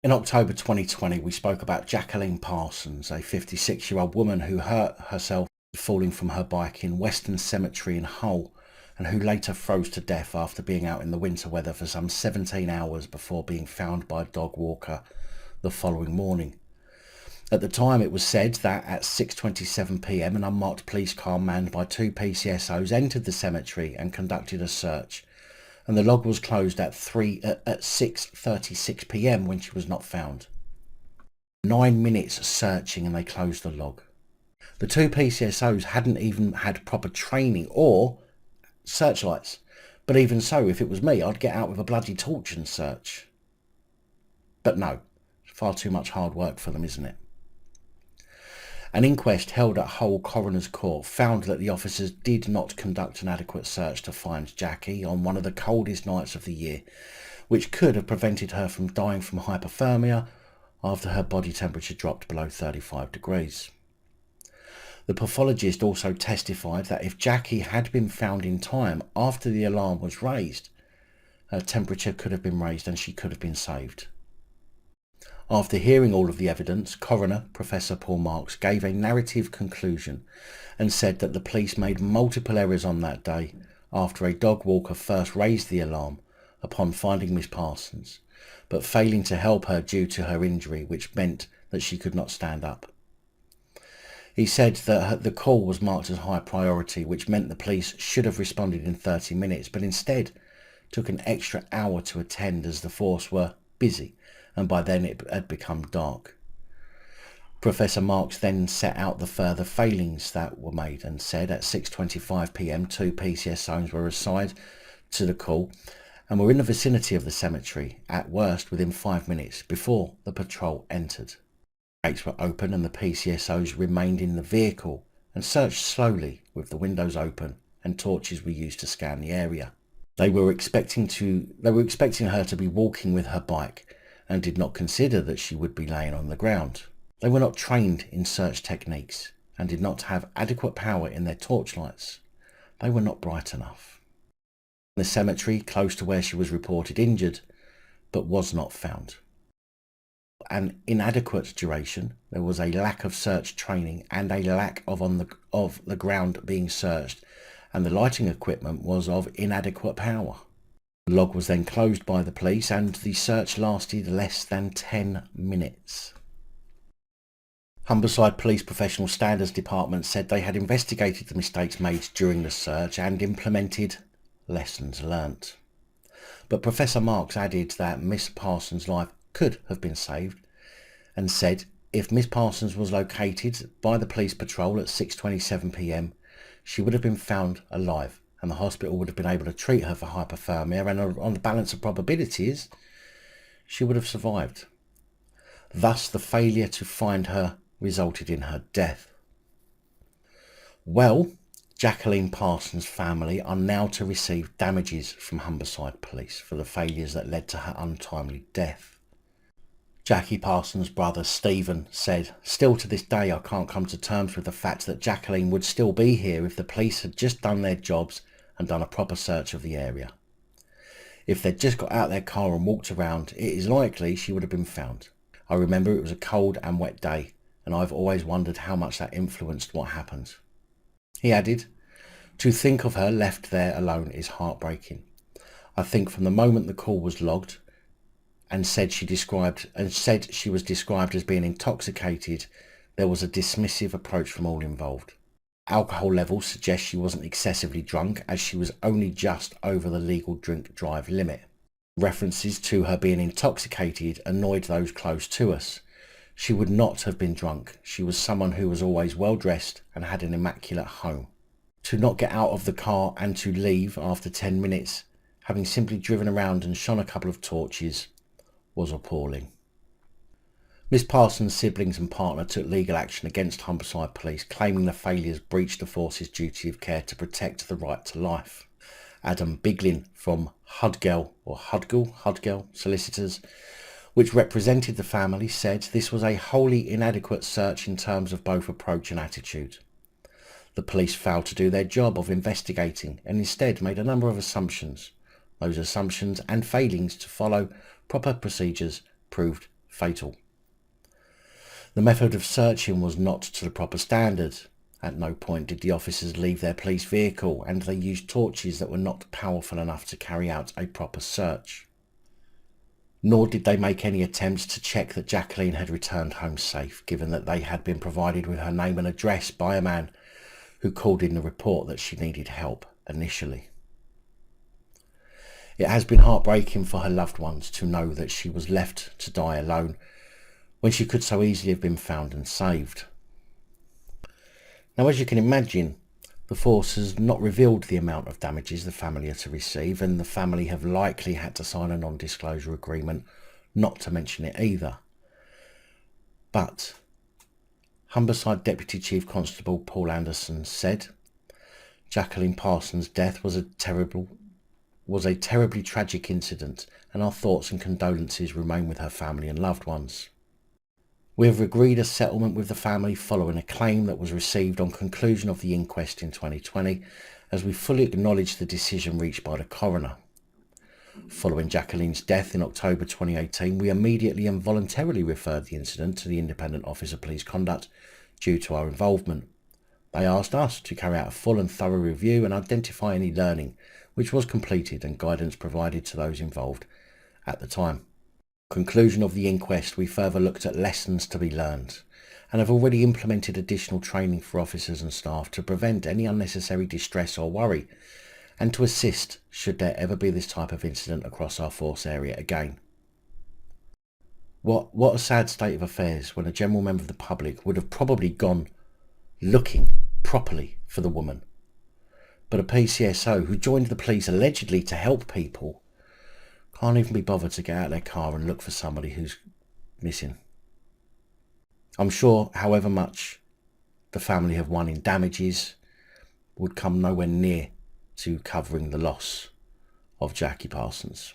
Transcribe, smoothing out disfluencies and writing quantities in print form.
In October 2020, we spoke about Jacqueline Parsons, a 56-year-old woman who hurt herself falling from her bike in Western Cemetery in Hull, and who later froze to death after being out in the winter weather for some 17 hours before being found by a dog walker the following morning. At the time, it was said that at 6:27 p.m. an unmarked police car manned by 2 PCSOs entered the cemetery and conducted a search, and the log was closed at 6:36 p.m. when she was not found. 9 minutes searching and they closed the log. The 2 PCSOs hadn't even had proper training or searchlights, but even so, if it was me, I'd get out with a bloody torch and search. But no, far too much hard work for them, isn't it? An inquest held at Hull Coroner's Court found that the officers did not conduct an adequate search to find Jacqui on one of the coldest nights of the year, which could have prevented her from dying from hypothermia after her body temperature dropped below 35 degrees. The pathologist also testified that if Jacqui had been found in time after the alarm was raised, her temperature could have been raised and she could have been saved. After hearing all of the evidence, Coroner Professor Paul Marks gave a narrative conclusion and said that the police made multiple errors on that day after a dog walker first raised the alarm upon finding Miss Parsons, but failing to help her due to her injury, which meant that she could not stand up. He said that the call was marked as high priority, which meant the police should have responded in 30 minutes, but instead took an extra hour to attend as the force were busy, and by then it had become dark. Professor Marks then set out the further failings that were made and said at 6:25 p.m. 2 PCSOs were assigned to the call and were in the vicinity of the cemetery, at worst within 5 minutes, before the patrol entered. Gates were open and the PCSOs remained in the vehicle and searched slowly with the windows open and torches were used to scan the area. They were expecting her to be walking with her bike and did not consider that she would be laying on the ground. They were not trained in search techniques and did not have adequate power in their torchlights. They were not bright enough. The cemetery close to where she was reported injured, but was not found. An inadequate duration, there was a lack of search training and a lack of the ground being searched, and the lighting equipment was of inadequate power. The log was then closed by the police and the search lasted less than 10 minutes. Humberside Police Professional Standards Department said they had investigated the mistakes made during the search and implemented lessons learnt. But Professor Marks added that Miss Parsons' life could have been saved and said if Miss Parsons was located by the police patrol at 6:27 p.m, she would have been found alive, and the hospital would have been able to treat her for hypothermia, and on the balance of probabilities, she would have survived. Thus, the failure to find her resulted in her death. Well, Jacqueline Parsons' family are now to receive damages from Humberside Police for the failures that led to her untimely death. Jacqui Parsons' brother Stephen said, "Still to this day I can't come to terms with the fact that Jacqueline would still be here if the police had just done their jobs and done a proper search of the area. If they'd just got out their car and walked around, it is likely she would have been found. I remember it was a cold and wet day, and I've always wondered how much that influenced what happened." He added, "To think of her left there alone is heartbreaking. I think from the moment the call was logged and said she was described as being intoxicated, there was a dismissive approach from all involved. Alcohol levels suggest she wasn't excessively drunk, as she was only just over the legal drink-drive limit. References to her being intoxicated annoyed those close to us. She would not have been drunk. She was someone who was always well dressed and had an immaculate home. To not get out of the car and to leave after 10 minutes, having simply driven around and shone a couple of torches, was appalling." Miss Parsons' siblings and partner took legal action against Humberside Police, claiming the failures breached the force's duty of care to protect the right to life. Adam Biglin from Hudgell Solicitors, which represented the family, said this was a wholly inadequate search in terms of both approach and attitude. The police failed to do their job of investigating and instead made a number of assumptions. Those assumptions and failings to follow proper procedures proved fatal. The method of searching was not to the proper standard. At no point did the officers leave their police vehicle, and they used torches that were not powerful enough to carry out a proper search. Nor did they make any attempts to check that Jacqueline had returned home safe, given that they had been provided with her name and address by a man who called in the report that she needed help initially. It has been heartbreaking for her loved ones to know that she was left to die alone when she could so easily have been found and saved. Now, as you can imagine, the force has not revealed the amount of damages the family are to receive, and the family have likely had to sign a non-disclosure agreement not to mention it either. But Humberside Deputy Chief Constable Paul Anderson said, "Jacqueline Parsons' death was a terribly tragic incident, and our thoughts and condolences remain with her family and loved ones. We have agreed a settlement with the family following a claim that was received on conclusion of the inquest in 2020, as we fully acknowledge the decision reached by the coroner. Following Jacqueline's death in October 2018, we immediately and voluntarily referred the incident to the Independent Office of Police Conduct due to our involvement. They asked us to carry out a full and thorough review and identify any learning, which was completed, and guidance provided to those involved at the time. Conclusion of the inquest, we further looked at lessons to be learned and have already implemented additional training for officers and staff to prevent any unnecessary distress or worry, and to assist should there ever be this type of incident across our force area again." What a sad state of affairs when a general member of the public would have probably gone looking properly for the woman. But a PCSO who joined the police allegedly to help people can't even be bothered to get out of their car and look for somebody who's missing. I'm sure however much the family have won in damages would come nowhere near to covering the loss of Jacqui Parsons.